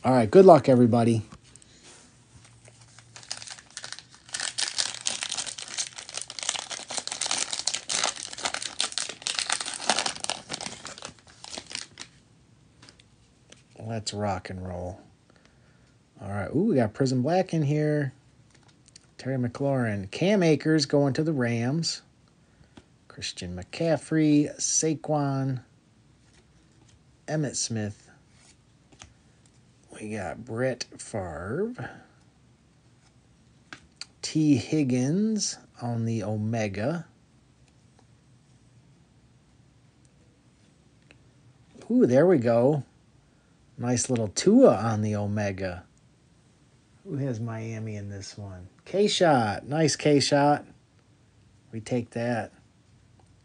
All right, good luck, everybody. Let's rock and roll. All right. Ooh, we got Prism Black in here. Terry McLaurin. Cam Akers going to the Rams. Christian McCaffrey. Saquon. Emmitt Smith. We got Brett Favre. T. Higgins on the Omega. Ooh, there we go. Nice little Tua on the Omega. Who has Miami in this one? K-Shot. Nice K-Shot. We take that.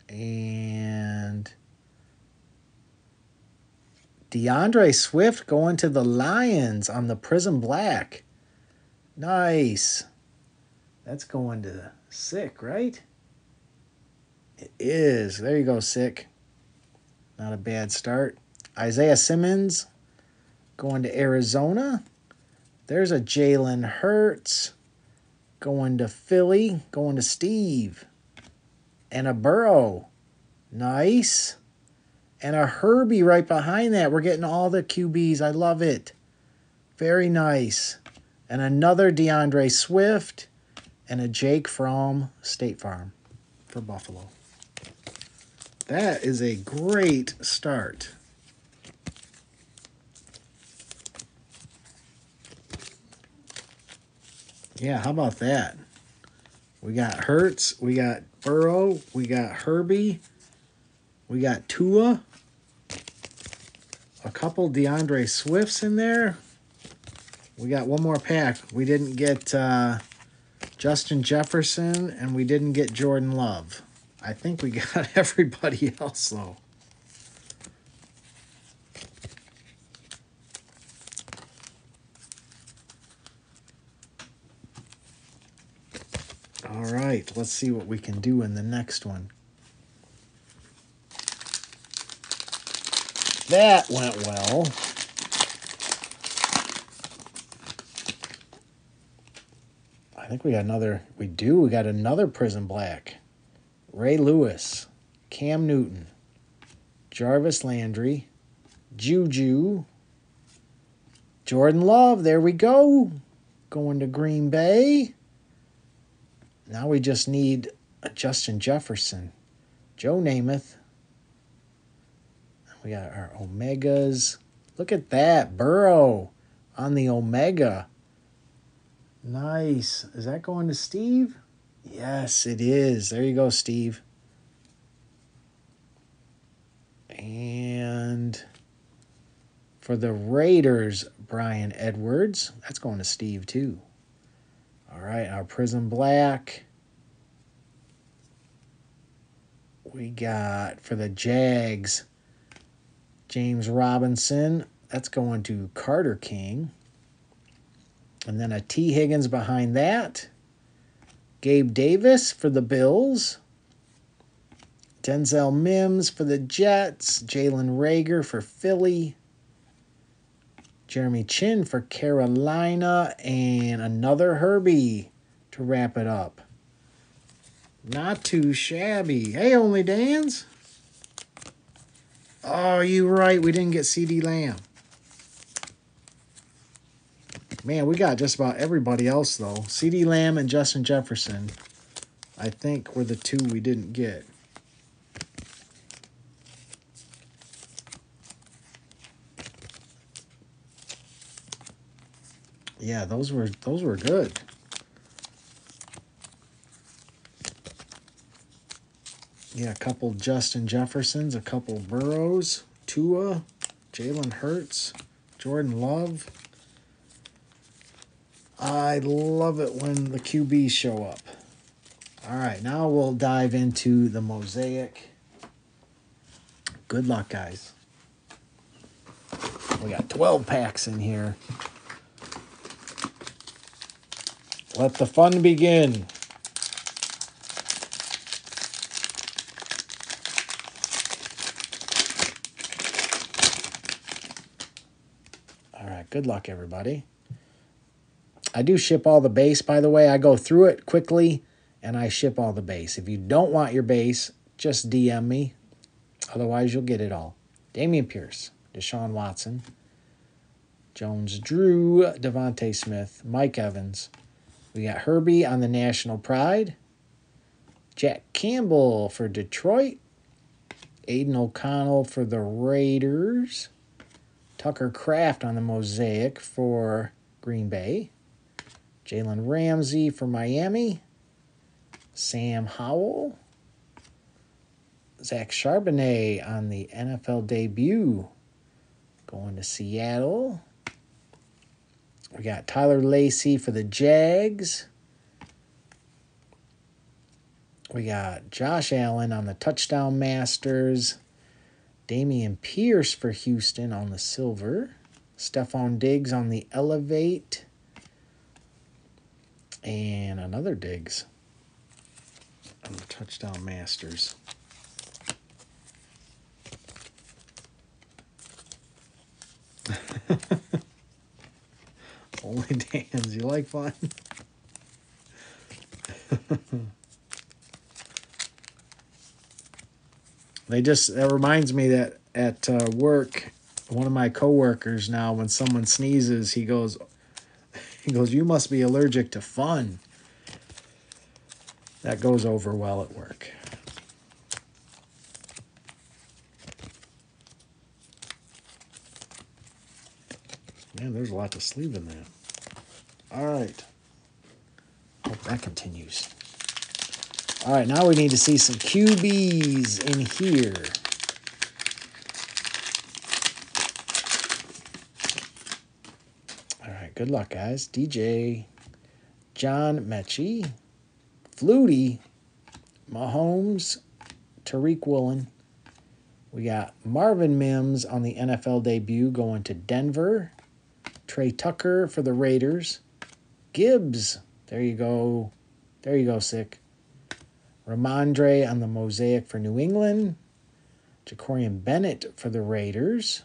And DeAndre Swift going to the Lions on the Prism Black. Nice. That's going to Sick, right? It is. There you go, Sick. Not a bad start. Isaiah Simmons going to Arizona. There's a Jalen Hurts going to Philly, going to Steve. And a Burrow. Nice. And a Herbie right behind that. We're getting all the QBs. I love it. Very nice. And another DeAndre Swift. And a Jake from State Farm for Buffalo. That is a great start. Yeah, how about that? We got Hurts, we got Burrow, we got Herbie, we got Tua, a couple DeAndre Swifts in there. We got one more pack. We didn't get Justin Jefferson, and we didn't get Jordan Love. I think we got everybody else, though. All right, let's see what we can do in the next one. That went well. I think we got another. We got another Prism Black. Ray Lewis, Cam Newton, Jarvis Landry, Juju, Jordan Love. There we go. Going to Green Bay. Now we just need a Justin Jefferson. Joe Namath. We got our Omegas. Look at that. Burrow on the Omega. Nice. Is that going to Steve? Yes, it is. There you go, Steve. And for the Raiders, Brian Edwards. That's going to Steve, too. All right, our Prism Black. We got, for the Jags, James Robinson. That's going to Carter King. And then a T. Higgins behind that. Gabe Davis for the Bills. Denzel Mims for the Jets. Jalen Reagor for Philly. Jeremy Chin for Carolina. And another Herbie to wrap it up. Not too shabby. Hey, Only Dans. Oh, you're right. We didn't get CeeDee Lamb. Man, we got just about everybody else, though. CeeDee Lamb and Justin Jefferson, I think, were the two we didn't get. Yeah, those were good. Yeah, a couple Justin Jeffersons, a couple Burrows, Tua, Jalen Hurts, Jordan Love. I love it when the QBs show up. All right, now we'll dive into the Mosaic. Good luck, guys. We got 12 packs in here. Let the fun begin. Good luck, everybody. I do ship all the base, by the way. I go through it quickly, and I ship all the base. If you don't want your base, just DM me. Otherwise, you'll get it all. Dameon Pierce, Deshaun Watson, Jones Drew, Devontae Smith, Mike Evans. We got Herbie on the National Pride. Jack Campbell for Detroit. Aiden O'Connell for the Raiders. Tucker Kraft on the Mosaic for Green Bay. Jalen Ramsey for Miami. Sam Howell. Zach Charbonnet on the NFL debut. Going to Seattle. We got Tyler Lacey for the Jags. We got Josh Allen on the Touchdown Masters. Dameon Pierce for Houston on the silver. Stephon Diggs on the Elevate. And another Diggs on the Touchdown Masters. Only Dan's. You like fun? That reminds me that at work, one of my coworkers now, when someone sneezes, he goes, "You must be allergic to fun." That goes over well at work. Man, there's a lot to sleeve in that. All right. Hope that continues. All right, now we need to see some QBs in here. All right, good luck, guys. DJ, John Mechie, Flutie, Mahomes, Tariq Woolen. We got Marvin Mims on the NFL debut going to Denver. Trey Tucker for the Raiders. Gibbs, there you go. There you go, Sick. Ramondre on the Mosaic for New England. Jacorian Bennett for the Raiders.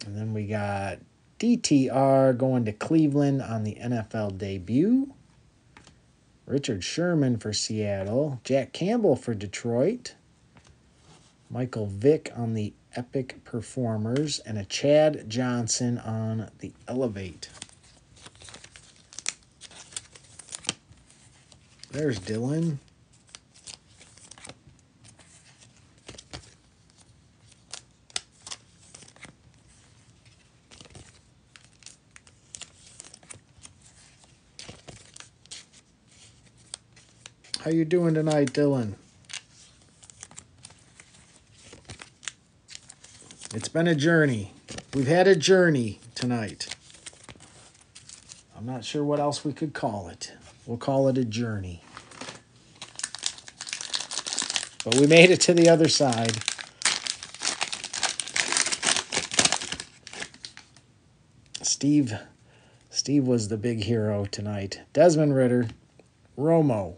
And then we got DTR going to Cleveland on the NFL debut. Richard Sherman for Seattle. Jack Campbell for Detroit. Michael Vick on the Epic Performers. And a Chad Johnson on the Elevate. There's Dylan. How you doing tonight, Dylan? It's been a journey. We've had a journey tonight. I'm not sure what else we could call it. We'll call it a journey. But we made it to the other side. Steve was the big hero tonight. Desmond Ridder, Romo,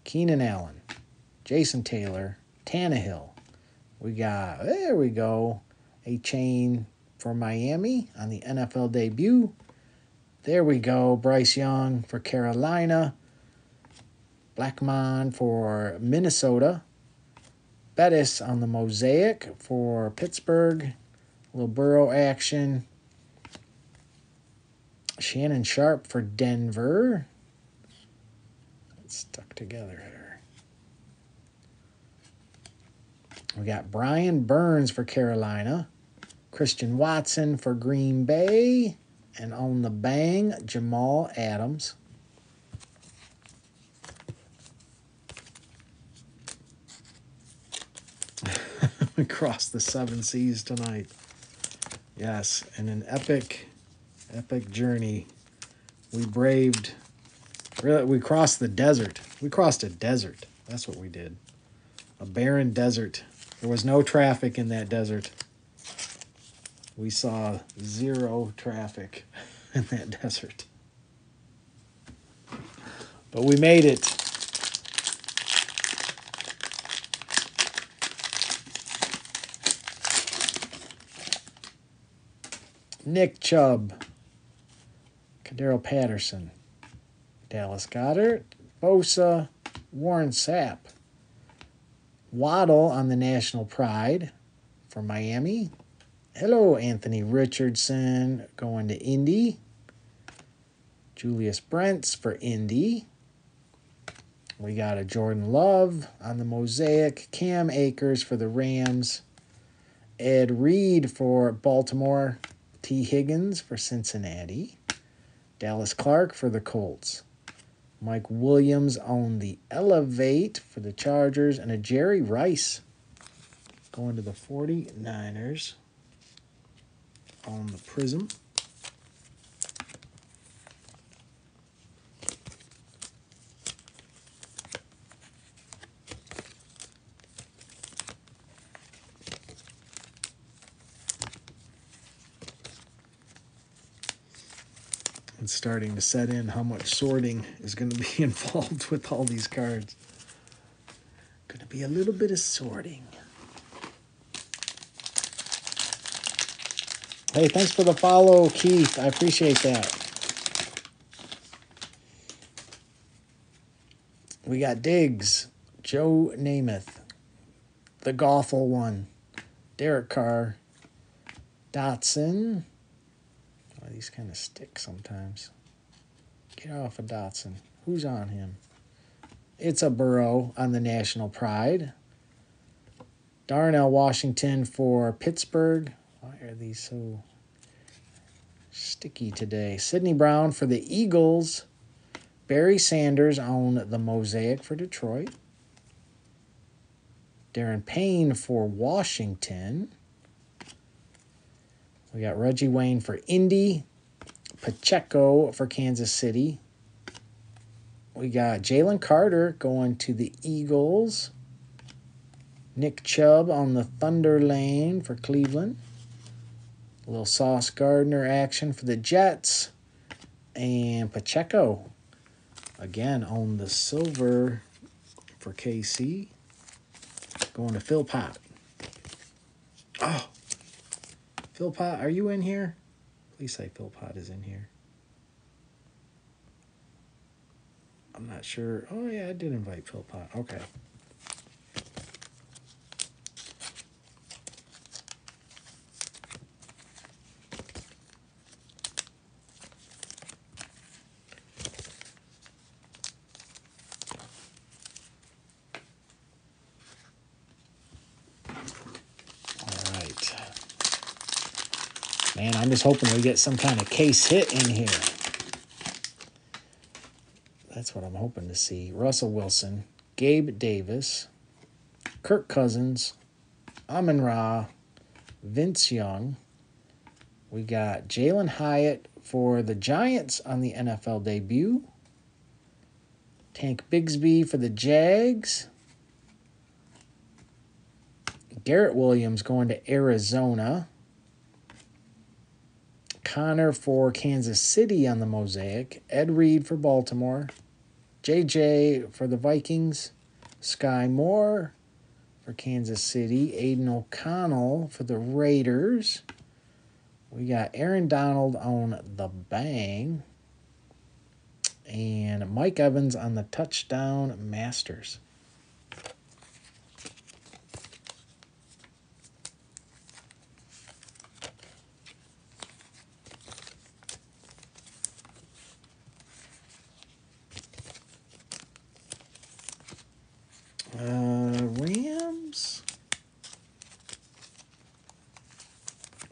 Keenan Allen, Jason Taylor, Tannehill. We got, there we go, a chain for Miami on the NFL debut. There we go, Bryce Young for Carolina. Blackmon for Minnesota. Bettis on the Mosaic for Pittsburgh. A little Burrow action. Shannon Sharp for Denver. It's stuck together here. We got Brian Burns for Carolina. Christian Watson for Green Bay. And on the bang, Jamal Adams. We crossed the 7 seas tonight. Yes, in an epic journey. We braved, really, we crossed the desert. We crossed a desert. That's what we did. A barren desert. There was no traffic in that desert. We saw zero traffic in that desert. But we made it. Nick Chubb, Cordero Patterson, Dallas Goedert, Bosa, Warren Sapp, Waddle on the National Pride for Miami. Hello, Anthony Richardson going to Indy. Julius Brents for Indy. We got a Jordan Love on the Mosaic. Cam Akers for the Rams. Ed Reed for Baltimore. T. Higgins for Cincinnati. Dallas Clark for the Colts. Mike Williams on the Elevate for the Chargers. And a Jerry Rice going to the 49ers on the Prism. It's starting to set in how much sorting is going to be involved with all these cards. Going to be a little bit of sorting. Hey, thanks for the follow, Keith. I appreciate that. We got Diggs, Joe Namath, the Goffle one, Derek Carr, Dotson. Oh, these kind of stick sometimes. Get off of Dotson. Who's on him? It's a Burrow on the National Pride. Darnell Washington for Pittsburgh. Why are these so sticky today? Sidney Brown for the Eagles. Barry Sanders on the Mosaic for Detroit. Darren Payne for Washington. We got Reggie Wayne for Indy. Pacheco for Kansas City. We got Jalen Carter going to the Eagles. Nick Chubb on the Thunder Lane for Cleveland. A little Sauce Gardner action for the Jets. And Pacheco again on the silver for KC. Going to Phil Pott. Oh, Phil Pott, are you in here? Please say Phil Pott is in here. I'm not sure. Oh, yeah, I did invite Phil Pott. Okay. Man, I'm just hoping we get some kind of case hit in here. That's what I'm hoping to see. Russell Wilson, Gabe Davis, Kirk Cousins, Amon-Ra, Vince Young. We got Jalen Hyatt for the Giants on the NFL debut. Tank Bigsby for the Jags. Garrett Williams going to Arizona. Connor for Kansas City on the Mosaic. Ed Reed for Baltimore. JJ for the Vikings. Sky Moore for Kansas City. Aiden O'Connell for the Raiders. We got Aaron Donald on the Bang. And Mike Evans on the Touchdown Masters.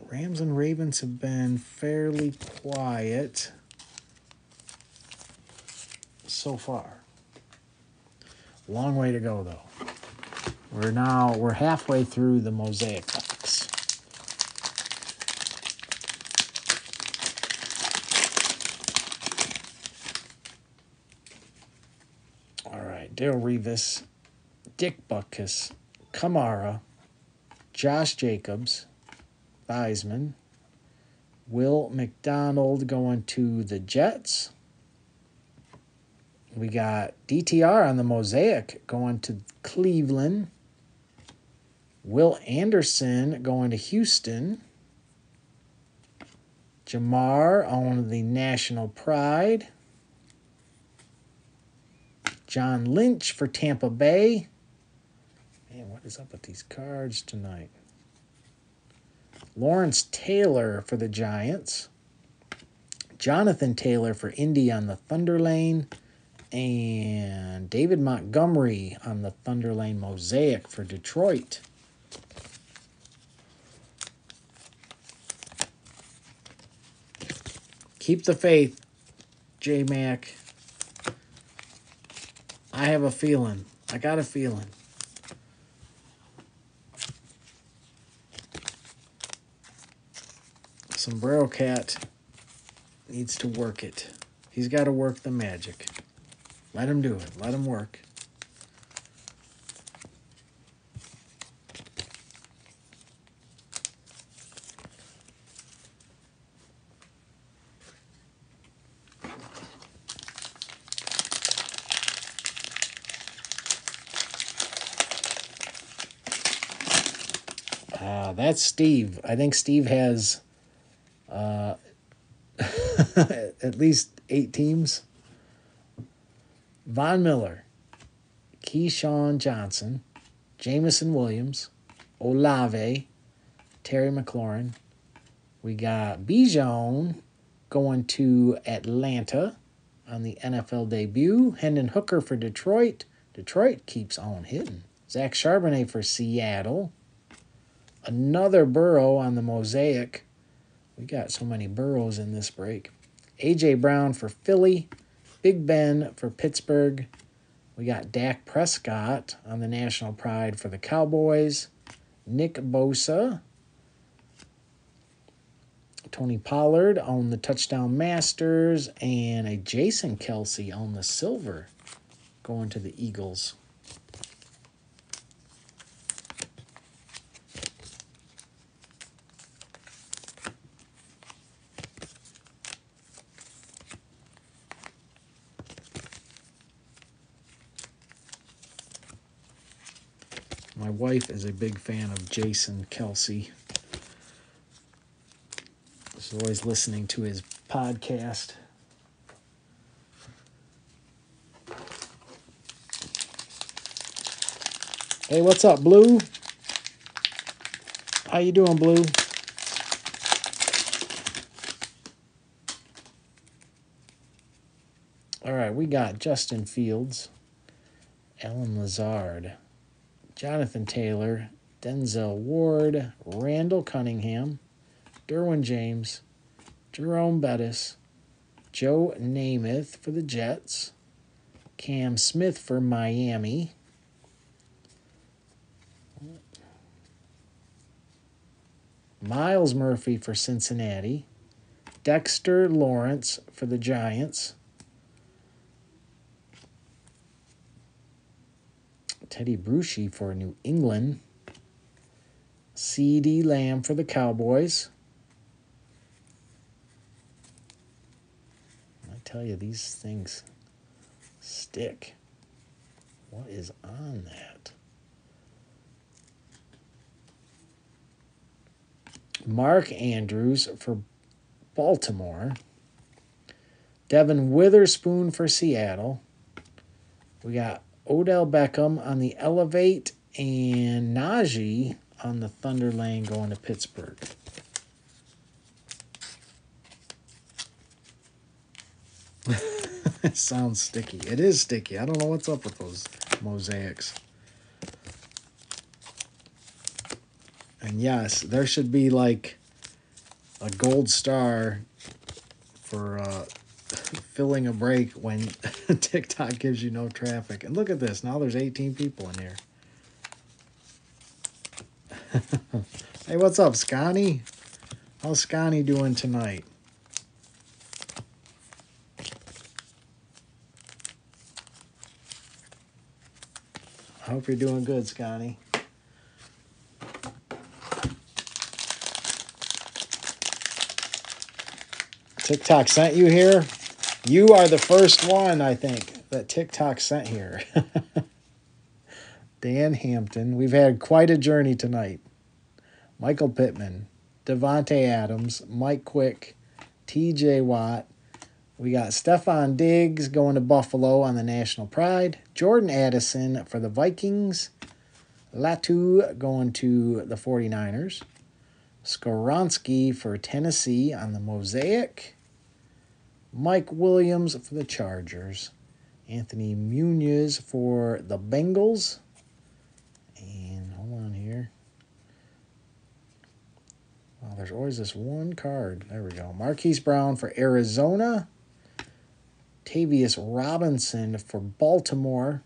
Rams and Ravens have been fairly quiet so far. Long way to go, though. We're halfway through the Mosaic box. All right, Darrelle Revis, Dick Butkus, Kamara, Josh Jacobs, Theismann, Will McDonald going to the Jets. We got DTR on the Mosaic going to Cleveland. Will Anderson going to Houston. Jamar on the National Pride. John Lynch for Tampa Bay. Man, what is up with these cards tonight? Lawrence Taylor for the Giants. Jonathan Taylor for Indy on the Thunder Lane. And David Montgomery on the Thunder Lane Mosaic for Detroit. Keep the faith, J-Mac. I have a feeling. I got a feeling. Sombrero Cat needs to work it. He's got to work the magic. Let him do it. Let him work. That's Steve. I think Steve has at least 8 teams. Von Miller, Keyshawn Johnson, Jameson Williams, Olave, Terry McLaurin. We got Bijan going to Atlanta on the NFL debut. Hendon Hooker for Detroit. Detroit keeps on hitting. Zach Charbonnet for Seattle. Another Burrow on the Mosaic. We got so many Burrows in this break. A.J. Brown for Philly. Big Ben for Pittsburgh. We got Dak Prescott on the National Pride for the Cowboys. Nick Bosa. Tony Pollard on the Touchdown Masters. And a Jason Kelce on the silver going to the Eagles. My wife is a big fan of Jason Kelce. She's always listening to his podcast. Hey, what's up, Blue? How you doing, Blue? All right, we got Justin Fields, Alan Lazard, Jonathan Taylor, Denzel Ward, Randall Cunningham, Derwin James, Jerome Bettis, Joe Namath for the Jets, Cam Smith for Miami, Miles Murphy for Cincinnati, Dexter Lawrence for the Giants, Teddy Bruschi for New England, CeeDee Lamb for the Cowboys. I tell you, these things stick. What is on that? Mark Andrews for Baltimore. Devin Witherspoon for Seattle. We got Odell Beckham on the Elevate and Najee on the Thunder Lane going to Pittsburgh. It sounds sticky. It is sticky. I don't know what's up with those mosaics. And yes, there should be like a gold star for filling a break when TikTok gives you no traffic. And look at this. Now there's 18 people in here. Hey, what's up, Scotty? How's Scotty doing tonight? I hope you're doing good, Scotty. TikTok sent you here? You are the first one, I think, that TikTok sent here. Dan Hampton. We've had quite a journey tonight. Michael Pittman, Devontae Adams, Mike Quick, TJ Watt. We got Stephon Diggs going to Buffalo on the National Pride. Jordan Addison for the Vikings. Latu going to the 49ers. Skoronski for Tennessee on the Mosaic. Mike Williams for the Chargers. Anthony Munoz for the Bengals. And hold on here. Oh, there's always this one card. There we go. Marquise Brown for Arizona. Tavius Robinson for Baltimore.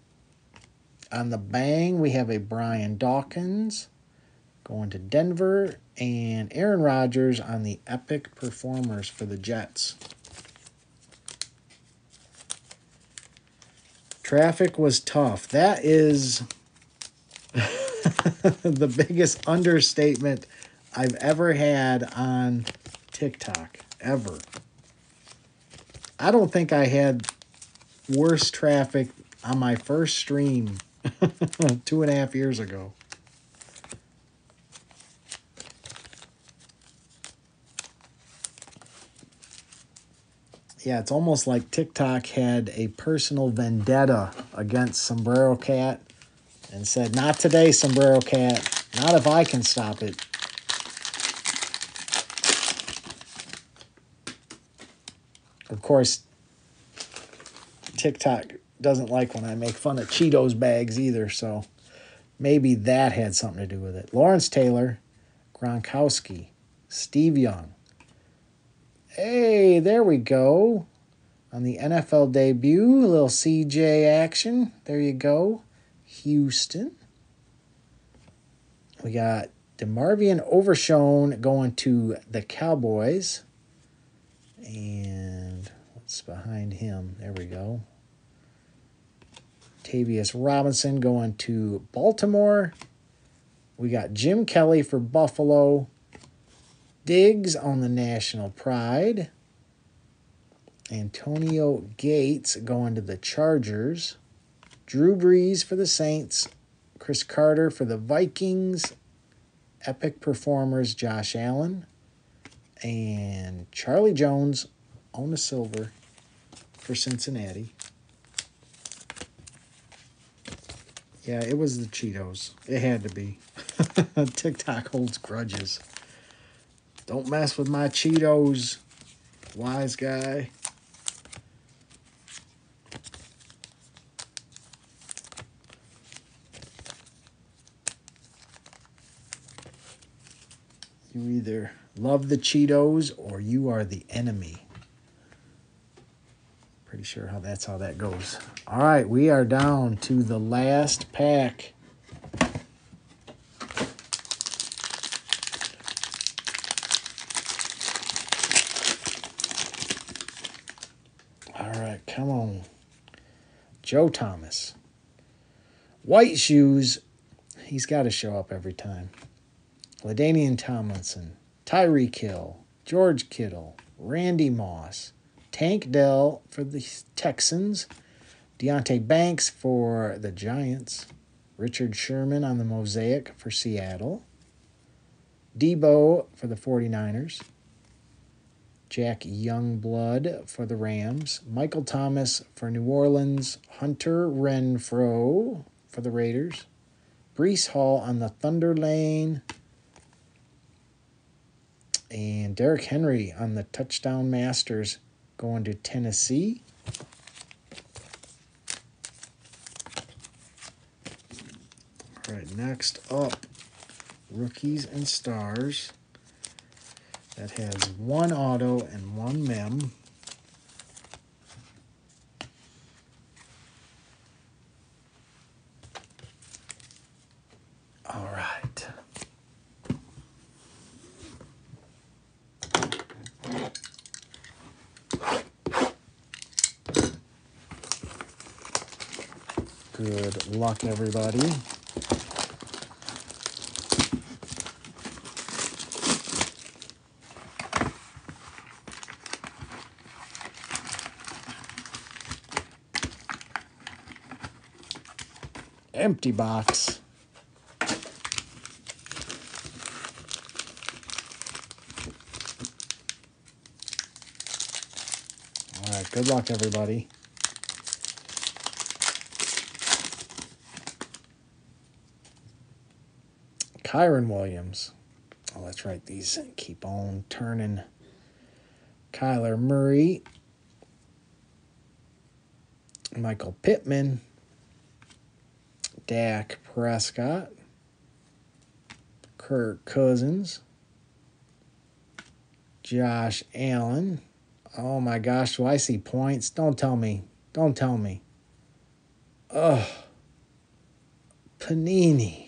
On the Bang, we have a Brian Dawkins going to Denver. And Aaron Rodgers on the Epic Performers for the Jets. Traffic was tough. That is the biggest understatement I've ever had on TikTok, ever. I don't think I had worse traffic on my first stream 2.5 years ago. Yeah, it's almost like TikTok had a personal vendetta against Sombrero Cat and said, not today, Sombrero Cat. Not if I can stop it. Of course, TikTok doesn't like when I make fun of Cheetos bags either, so maybe that had something to do with it. Lawrence Taylor, Gronkowski, Steve Young. Hey, there we go. On the NFL debut, a little CJ action. There you go. Houston. We got DeMarvion Overshown going to the Cowboys. And what's behind him? There we go. Tavius Robinson going to Baltimore. We got Jim Kelly for Buffalo. Diggs on the National Pride. Antonio Gates going to the Chargers. Drew Brees for the Saints. Chris Carter for the Vikings. Epic Performers Josh Allen. And Charlie Jones on the silver for Cincinnati. Yeah, it was the Cheetos. It had to be. TikTok holds grudges. Don't mess with my Cheetos, wise guy. You either love the Cheetos or you are the enemy. Pretty sure that's how that goes. All right, we are down to the last pack. All right, come on. Joe Thomas. White shoes. He's got to show up every time. LaDainian Tomlinson, Tyreek Hill, George Kittle, Randy Moss, Tank Dell for the Texans, Deonte Banks for the Giants, Richard Sherman on the Mosaic for Seattle, Debo for the 49ers, Jack Youngblood for the Rams, Michael Thomas for New Orleans, Hunter Renfrow for the Raiders, Breece Hall on the Thunder Lane, and Derrick Henry on the Touchdown Masters going to Tennessee. All right, next up, Rookies and Stars. That has one auto and one mem. All right. Good luck, everybody. Empty box. right, good luck, everybody. Kyron Williams. Oh, that's right. These keep on turning. Kyler Murray. Michael Pittman. Dak Prescott. Kirk Cousins. Josh Allen. Oh my gosh, do I see points? Don't tell me. Don't tell me. Ugh. Panini.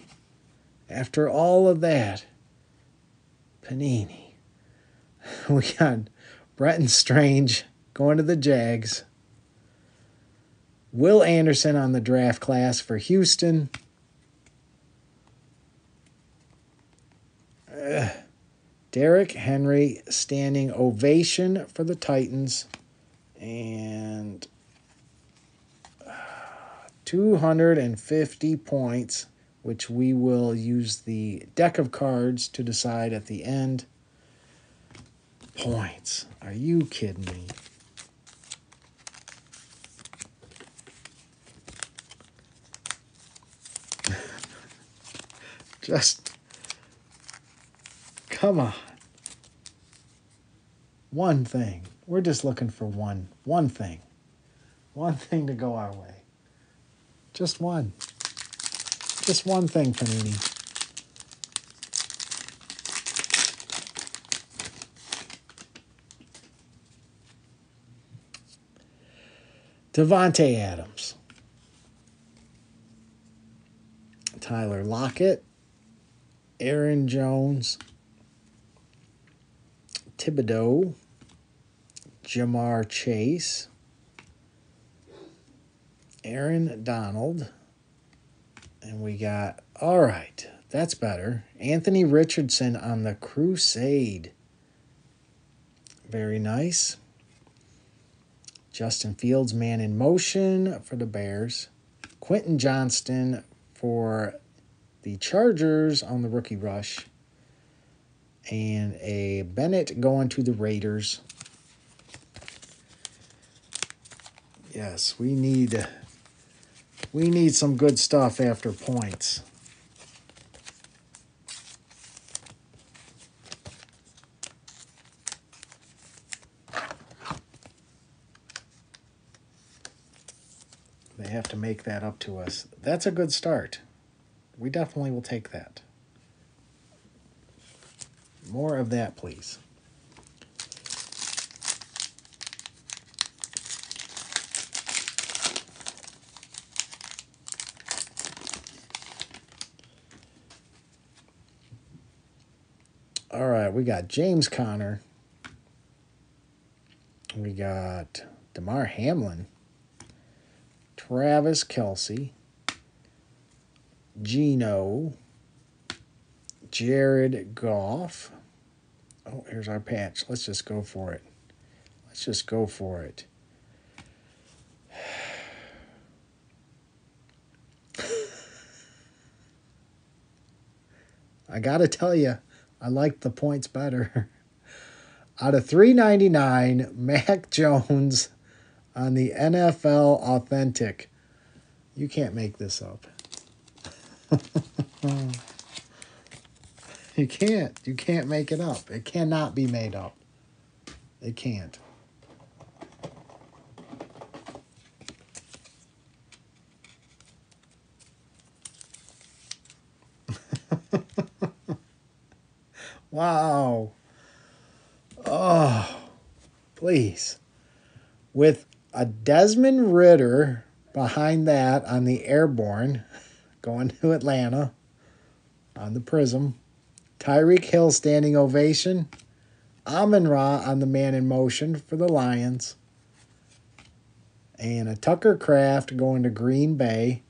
After all of that, Panini. We got Bretton Strange going to the Jags. Will Anderson on the draft class for Houston. Derrick Henry standing ovation for the Titans. And 250 points, which we will use the deck of cards to decide at the end. Points. Are you kidding me? Just, come on. One thing. We're just looking for one thing. One thing to go our way. Just one. Just one thing, Panini. Devontae Adams. Tyler Lockett. Aaron Jones. Thibodeau. Jamar Chase. Aaron Donald. And we got, all right, that's better. Anthony Richardson on the Crusade. Very nice. Justin Fields, man in motion for the Bears. Quentin Johnston for the Chargers on the rookie rush. And a Bennett going to the Raiders. Yes, we need some good stuff after points. They have to make that up to us. That's a good start. We definitely will take that. More of that, please. All right, we got James Conner. We got DeMar Hamlin. Travis Kelce. Geno. Jared Goff. Oh, here's our patch. Let's just go for it. Let's just go for it. I got to tell you, I like the points better. Out of 399, Mac Jones on the NFL Authentic. You can't make this up. You can't. You can't make it up. It cannot be made up. It can't. Wow. Oh, please. With a Desmond Ridder behind that on the Airborne, going to Atlanta on the Prism. Tyreek Hill standing ovation. Amon-Ra on the man in motion for the Lions. And a Tucker Kraft going to Green Bay.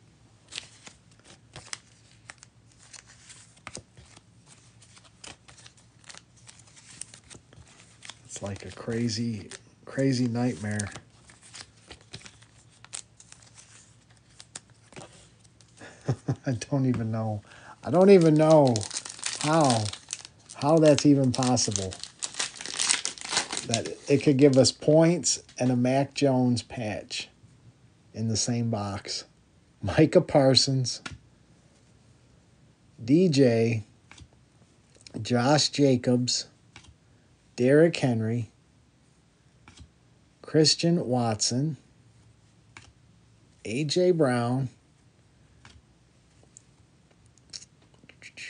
It's like a crazy, crazy nightmare. I don't even know. I don't even know how that's even possible. that it could give us points and a Mac Jones patch in the same box. Micah Parsons, DJ, Josh Jacobs, Derrick Henry, Christian Watson, A.J. Brown,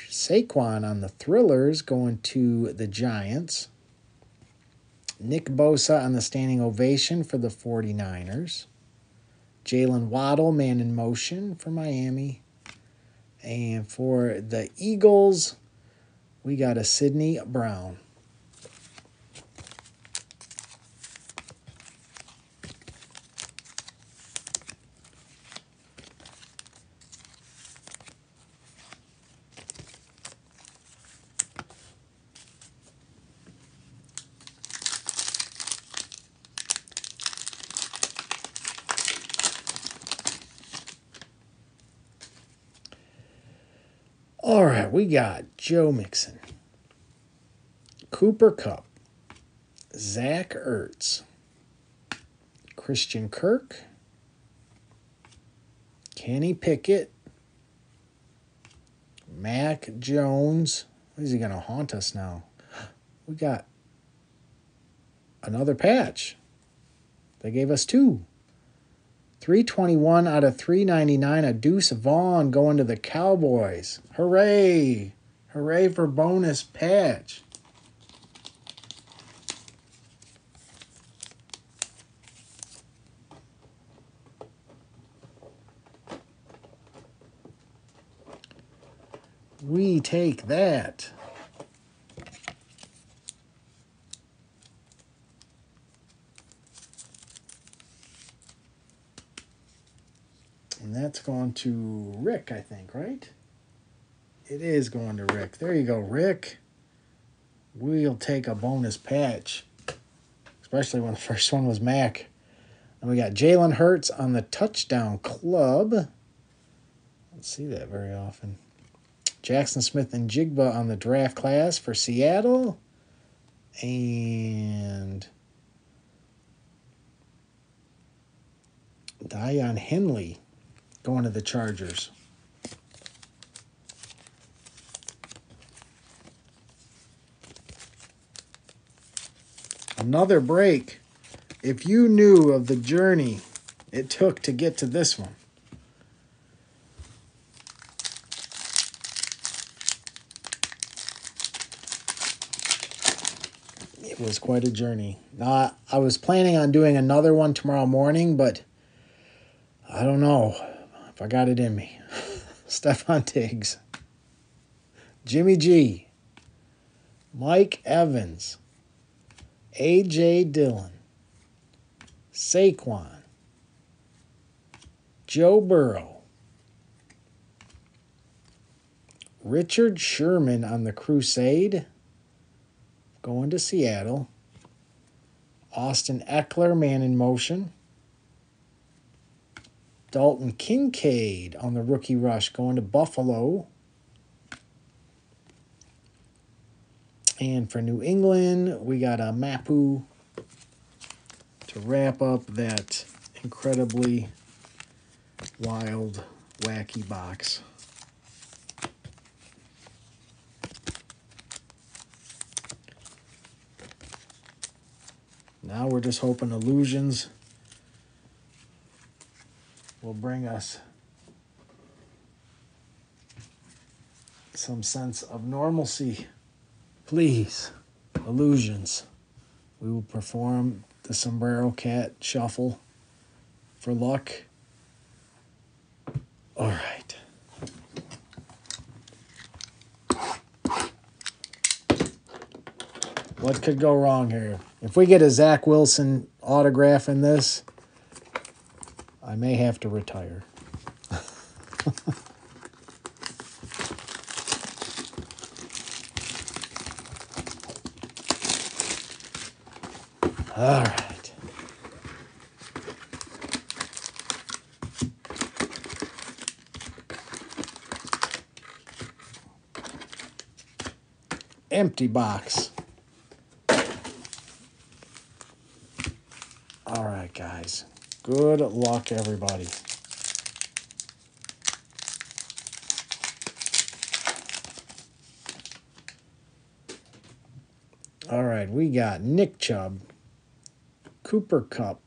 Saquon on the Thrillers going to the Giants, Nick Bosa on the standing ovation for the 49ers, Jalen Waddle, man in motion for Miami, and for the Eagles, we got a Sidney Brown. All right, we got Joe Mixon, Cooper Kupp, Zach Ertz, Christian Kirk, Kenny Pickett, Mac Jones. Is he going to haunt us now? We got another patch. They gave us two. 321 out of 399. A Deuce Vaughn going to the Cowboys. Hooray! Hooray for bonus patch. We take that. And that's going to Rick, I think, right? It is going to Rick. There you go, Rick. We'll take a bonus patch, especially when the first one was Mac. And we got Jalen Hurts on the touchdown club. I don't see that very often. Jackson Smith and Jigba on the draft class for Seattle. And Dion Henley going to the Chargers. Another break. If you knew of the journey it took to get to this one. It was quite a journey. Now, I was planning on doing another one tomorrow morning, but I don't know if I got it in me. Stephon Diggs, Jimmy G, Mike Evans, A.J. Dillon, Saquon, Joe Burrow, Richard Sherman on the Crusade, going to Seattle, Austin Eckler, man in motion, Dalton Kincaid on the rookie rush, going to Buffalo. And for New England, we got a Mapu to wrap up that incredibly wild, wacky box. Now we're just hoping Illusions will bring us some sense of normalcy. Please, Illusions. We will perform the Sombrero Cat Shuffle for luck. All right. What could go wrong here? If we get a Zach Wilson autograph in this, I may have to retire. All right. Empty box. All right, guys. Good luck, everybody. All right, we got Nick Chubb, Cooper Kupp.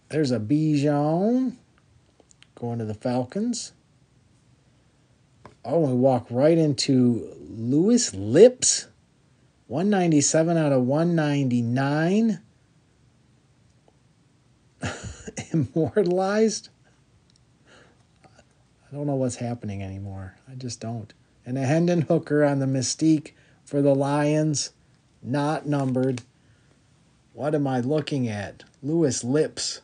There's a Bijan going to the Falcons. Oh, we walk right into Louis Lips, 197 out of 199. Immortalized. I don't know what's happening anymore. I just don't. And a Hendon Hooker on the Mystique for the Lions, not numbered. What am I looking at? Louis Lips.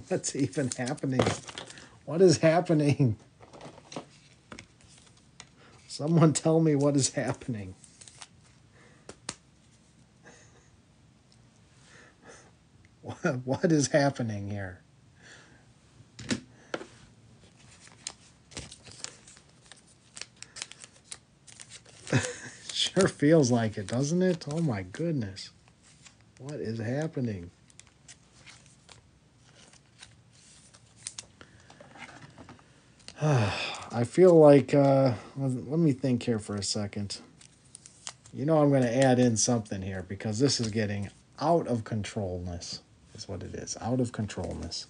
What's even happening? What is happening? Someone tell me what is happening. What is happening here? Sure feels like it, doesn't it? Oh my goodness. What is happening? I feel like, let me think here for a second. You know I'm going to add in something here because this is getting out of controlness. Is what it is. Out of controlness.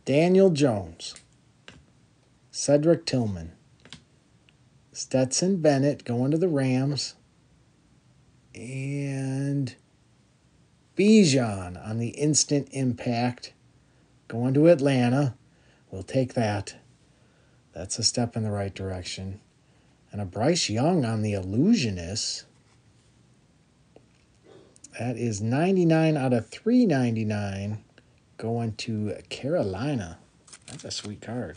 Daniel Jones. Cedric Tillman. Stetson Bennett going to the Rams. And Bijan on the instant impact going to Atlanta. We'll take that. That's a step in the right direction. And a Bryce Young on the Illusionist. That is 99 out of 399 going to Carolina. That's a sweet card.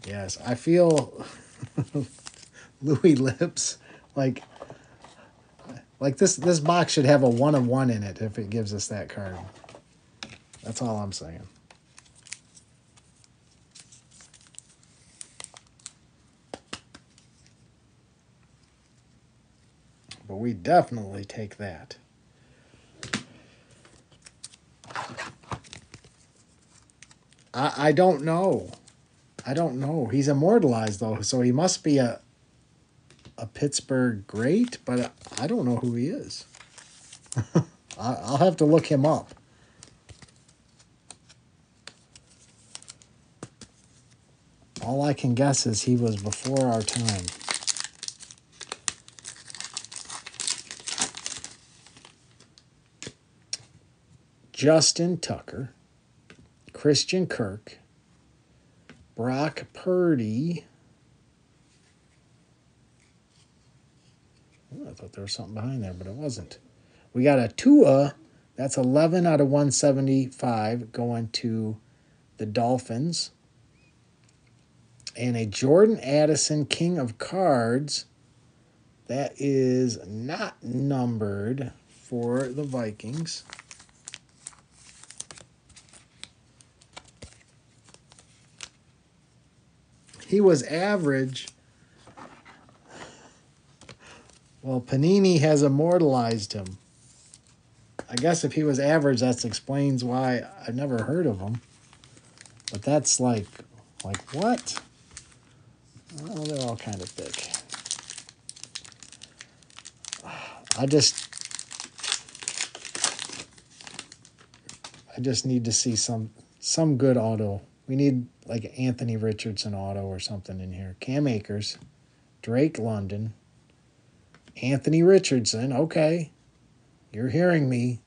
Yes, I feel Louis Lips like this box should have a 1 of 1 in it if it gives us that card. That's all I'm saying. But we definitely take that. I don't know. I don't know. He's immortalized, though, so he must be a Pittsburgh great, but I don't know who he is. I'll have to look him up. All I can guess is he was before our time. Justin Tucker, Christian Kirk, Brock Purdy. Oh, I thought there was something behind there, but it wasn't. We got a Tua. That's 11 out of 175 going to the Dolphins. And a Jordan Addison, King of Cards. That is not numbered for the Vikings. He was average. Well, Panini has immortalized him. I guess if he was average, that explains why I've never heard of him. But that's like what? Oh, they're all kind of thick. I just need to see some good auto. We need like Anthony Richardson auto or something in here. Cam Akers, Drake London, Anthony Richardson. Okay, you're hearing me.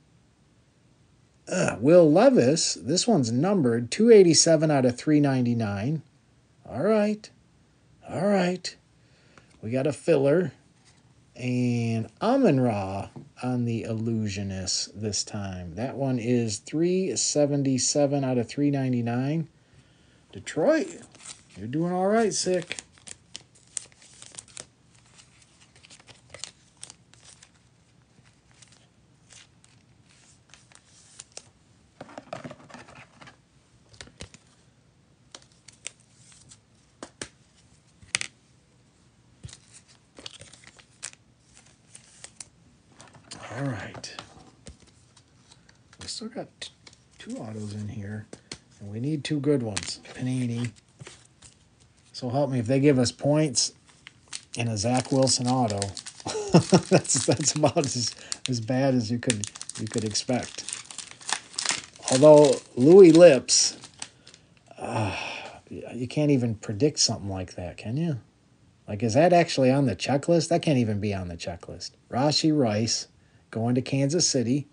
Will Levis. This one's numbered 287 out of 399. All right. We got a filler. And Amon-Ra on the Illusionist this time. That one is 377 out of 399. Detroit, you're doing all right, Sick. All right. We still got two autos in here, and we need two good ones. Panini. So help me, if they give us points and a Zach Wilson auto, that's about as bad as you could expect. Although Louis Lips, you can't even predict something like that, can you? Like, is that actually on the checklist? That can't even be on the checklist. Rashee Rice going to Kansas City.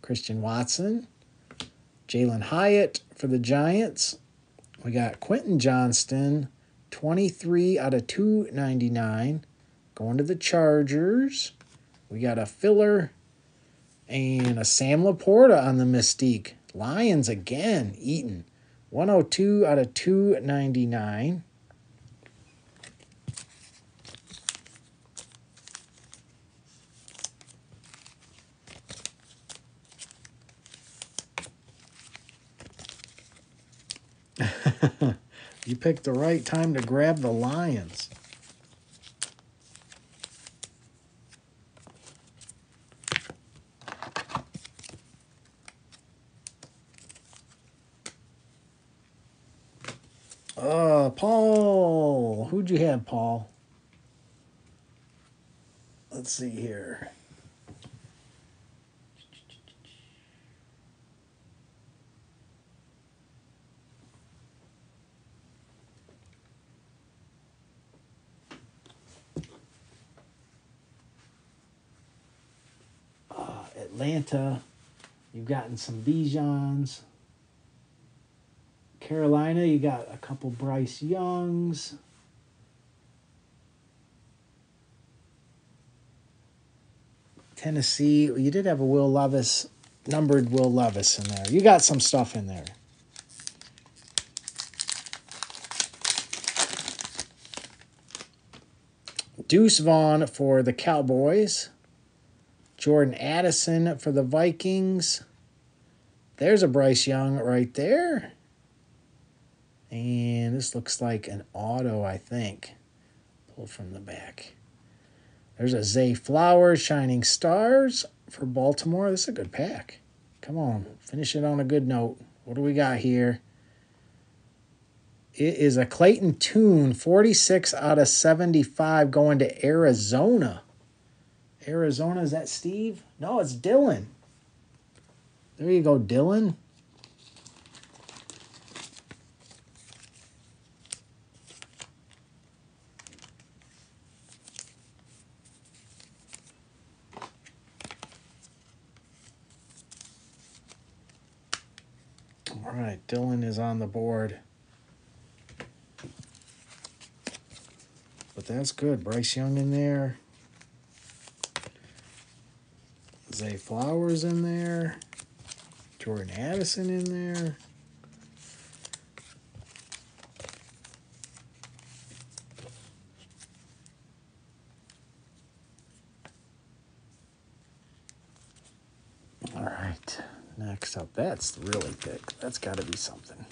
Christian Watson. Jalen Hyatt for the Giants. We got Quentin Johnston, 23 out of 299, going to the Chargers. We got a filler and a Sam Laporta on the Mystique. Lions again, Eaton, 102 out of 299. You picked the right time to grab the Lions. Paul. Who'd you have, Paul? Let's see here. Atlanta, you've gotten some Bijans. Carolina, you got a couple Bryce Youngs. Tennessee, you did have a Will Levis, numbered Will Levis in there. You got some stuff in there. Deuce Vaughn for the Cowboys. Jordan Addison for the Vikings. There's a Bryce Young right there. And this looks like an auto, I think. Pull from the back. There's a Zay Flowers, Shining Stars for Baltimore. This is a good pack. Come on, finish it on a good note. What do we got here? It is a Clayton Tune, 46 out of 75 going to Arizona. Arizona, is that Steve? No, it's Dylan. There you go, Dylan. All right, Dylan is on the board. But that's good. Bryce Young in there. Zay Flowers in there. Jordan Addison in there. All right. Next up, that's really thick. That's got to be something.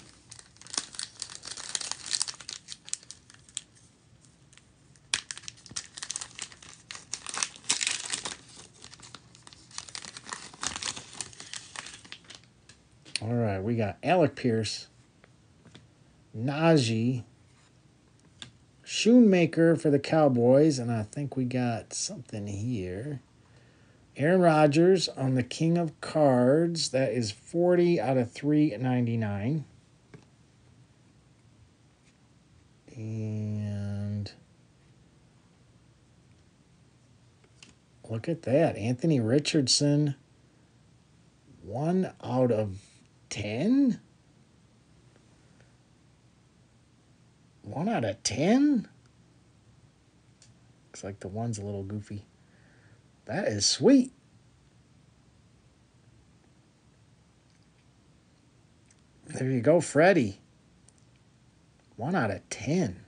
All right, we got Alec Pierce, Najee, Shoemaker for the Cowboys, and I think we got something here. Aaron Rodgers on the King of Cards. That is 40 out of 399. And look at that. Anthony Richardson, 1 out of 10? 1 out of 10? Looks like the one's a little goofy. That is sweet. There you go, Freddie. 1 out of 10.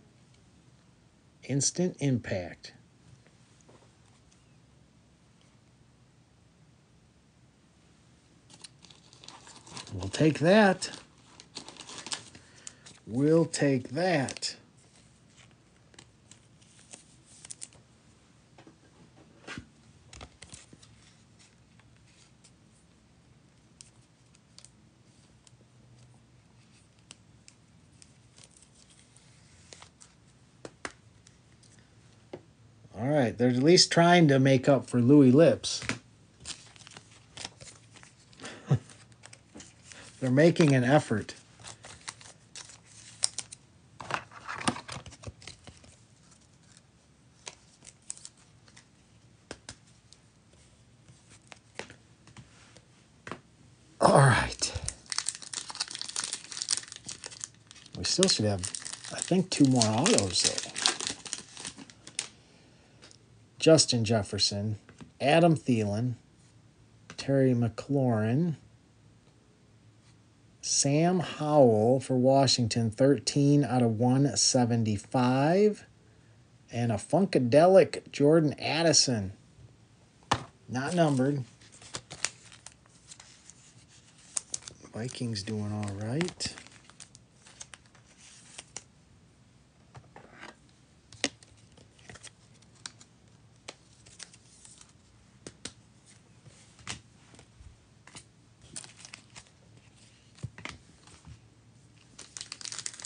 Instant impact. We'll take that. We'll take that. All right, they're at least trying to make up for Louis Lips. They're making an effort. All right. We still should have, I think, 2 more autos, though. Justin Jefferson, Adam Thielen, Terry McLaurin, Sam Howell for Washington, 13 out of 175, and a Funkadelic Jordan Addison, not numbered. Vikings doing all right.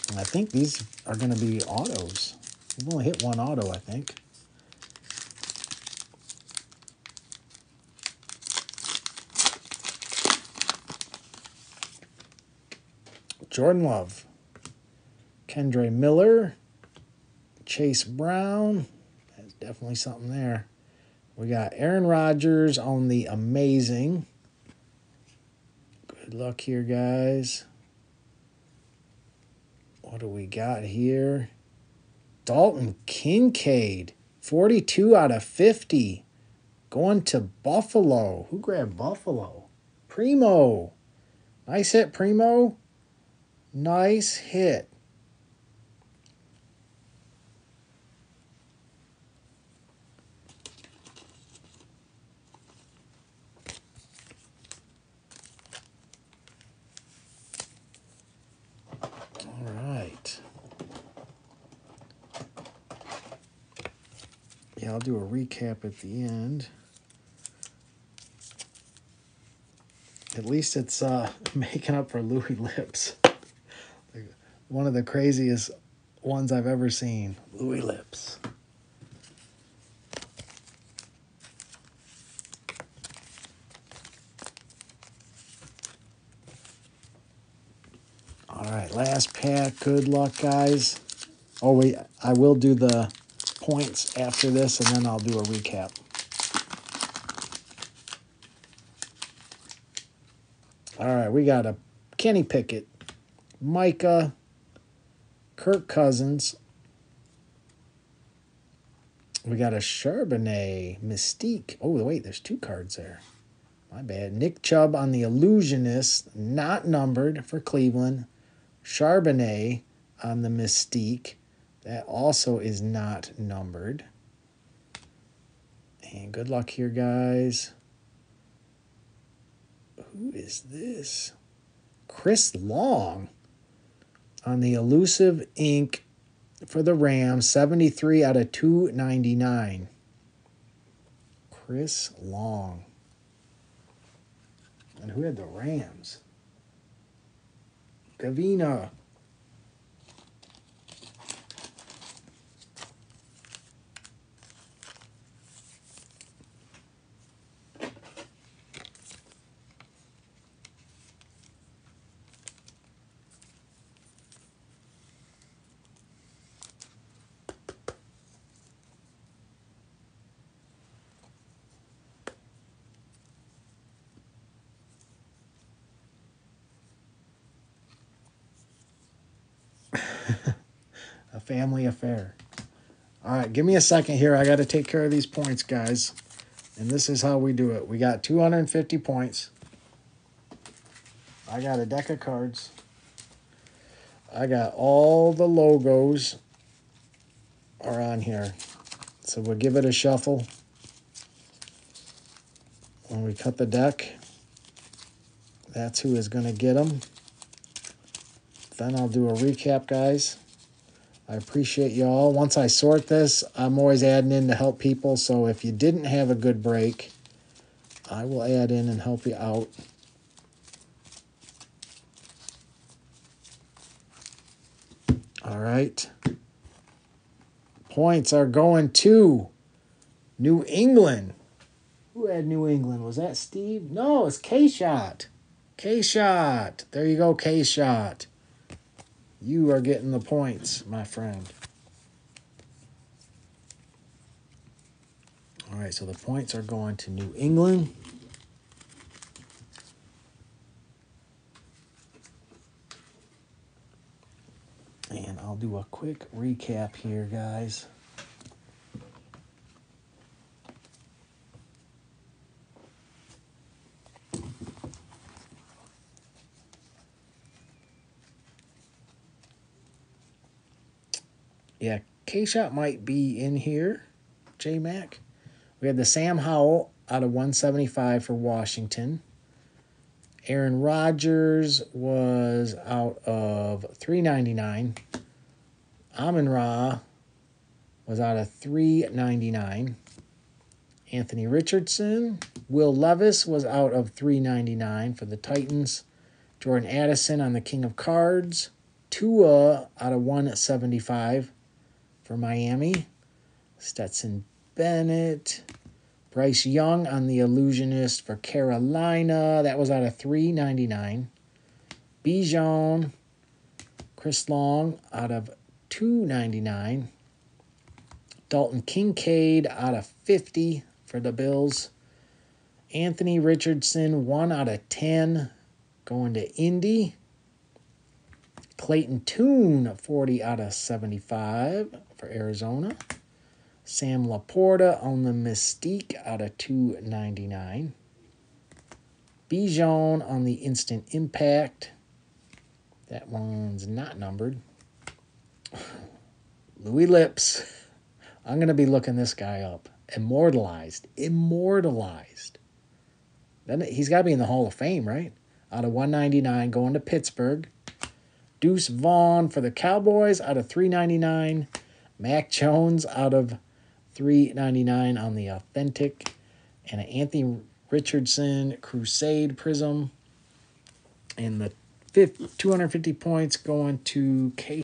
And I think these are going to be autos. We've only hit 1 auto, I think. Jordan Love, Kendre Miller, Chase Brown. There's definitely something there. We got Aaron Rodgers on the amazing. Good luck here, guys. What do we got here? Dalton Kincaid, 42 out of 50. Going to Buffalo. Who grabbed Buffalo? Primo. Nice hit, Primo. Nice hit. All right. Yeah, I'll do a recap at the end. At least it's making up for Louis Lips. One of the craziest ones I've ever seen. Louis Lips. All right, last pack. Good luck, guys. Oh, wait, I will do the points after this, and then I'll do a recap. All right, we got a Kenny Pickett, Micah, Kirk Cousins. We got a Charbonnet, Mystique. Oh, wait, there's 2 cards there. My bad. Nick Chubb on the Illusionist, not numbered for Cleveland. Charbonnet on the Mystique. That also is not numbered. And good luck here, guys. Who is this? Chris Long on the Elusive Ink for the Rams, 73 out of 299. Chris Long. And who had the Rams? Gavina. A family affair. All right, give me a second here. I got to take care of these points, guys. And this is how we do it. We got 250 points. I got a deck of cards. I got all the logos are on here. So we'll give it a shuffle. When we cut the deck, that's who is going to get them. Then I'll do a recap, guys. I appreciate y'all. Once I sort this, I'm always adding in to help people. So if you didn't have a good break, I will add in and help you out. All right. Points are going to New England. Who had New England? Was that Steve? No, it's K-Shot. K-Shot. There you go, K-Shot. You are getting the points, my friend. All right, so the points are going to New England. And I'll do a quick recap here, guys. Yeah, K-Shot might be in here, J-Mac. We had the Sam Howell out of 175 for Washington. Aaron Rodgers was out of 399. Amon-Ra was out of 399. Anthony Richardson. Will Levis was out of 399 for the Titans. Jordan Addison on the King of Cards. Tua out of 175 for Miami. Stetson Bennett. Bryce Young on the Illusionist for Carolina. That was out of 399. Bijan. Chris Long out of 299. Dalton Kincaid out of 50 for the Bills. Anthony Richardson, 1 out of 10, going to Indy. Clayton Tune, 40 out of 75 for Arizona. Sam Laporta on the Mystique out of 299. Bijan on the Instant Impact. That one's not numbered. Louis Lips. I'm going to be looking this guy up. Immortalized. Then he's got to be in the Hall of Fame, right? Out of 199, going to Pittsburgh. Deuce Vaughn for the Cowboys out of 399. Mac Jones out of 399 on the Authentic. And an Anthony Richardson Crusade Prism. And the 250 points going to K.